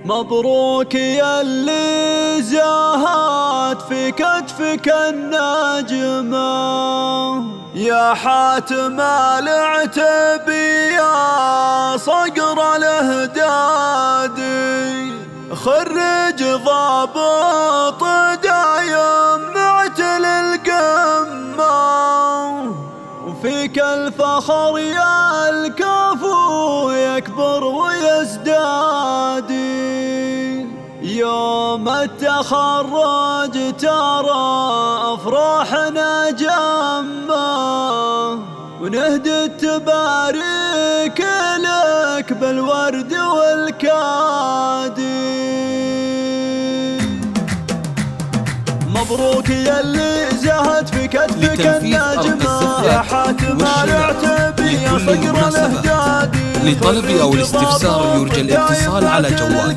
مبروك ياللي زاهت في كتفك النجمة، يا حاتم العتبي يا صقر الهدادي، خرج ضابط دايم معتل القمة، وفيك الفخر يا الكفو يكبر ويزدادي. يوم التخرج ترى أفراحنا جمة، ونهدي التباريك لك بالورد والكادي. مبروك ياللي زهت في كتفك النجمة، يا حاتم العتبي يا صقر الهدادي، لطلب أو الاستفسار يرجى الاتصال على جوال.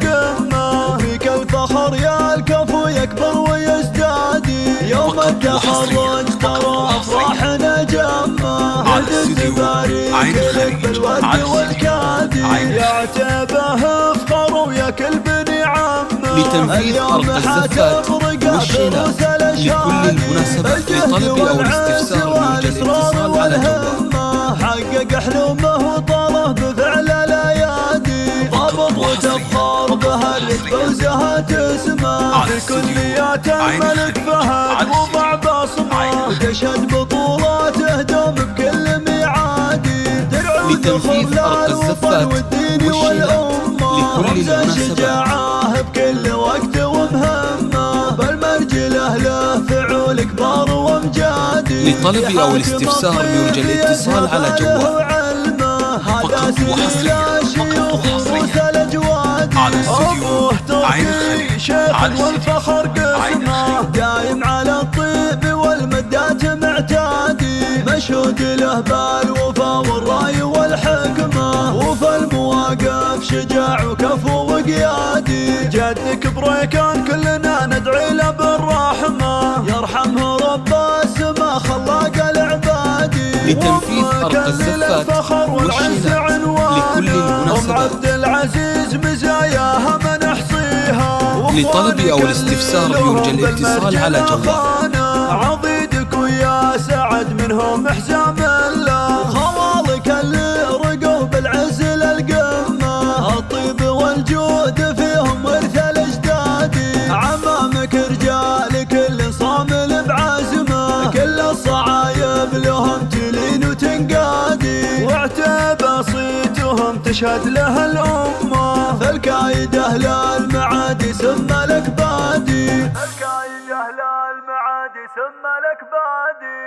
فيك الفخر يا الكفو يكبر ويزدادي. يوم التخرج ترى أفراحنا جمة، على تباريك لك بالورد والكادي، يعتبه افخر ويا كل بني عمه. لتنفيذ أرض الزفات والشيلات لكل المناسبات. لطلب أو الاستفسار يرجى الاتصال على جوال. حقق حلمه وطاله بفعل الايادي، ضابط وجبار بهالرتبة وزهت اسمه، في كليات الملك فهد وضع بصمه، وتشهد بطولاته دوم بكل ميعادي. درع لتنفيذ أرض الزفات والشيلات لكل المناسبات بكل وقت ومهمة، بالمرجله له فعول كبار وامجادي. لطلب أو الاستفسار يرجى الاتصال على جوال. فقط وحصريا على استوديو عين الخليل، شيخ والفخر قسمه، دايم على الطيب والمدات معتادي، مشهود له بالوفا والراي والحكمة، وفي المواقف شجاع وكفو وقيادي. جدك بريكان كلنا ندعي له بالرحمة، يرحمه رب السما خلاق العبادي. لتنفيذ أرض الزفات والشيلات لكل المناسبات. عبد العزيز مزاياها ما نحصيها. لطلب أو الاستفسار يرجى الاتصال على جوال. عضيدك ويا سعد منهم حزام الله، خوالك اللي رقوا بالعز للقمة، الطيب والجود فيهم ورث الاجداد، عمامك رجال كل صامل بعزمه، كل الصعايب لهم تلين وتنقادي، واعتبى صيتهم تشهد له الامه، فالكايد اهل المعادي سمى لك بادي، الكايد اهل المعادي سمى لك بادي.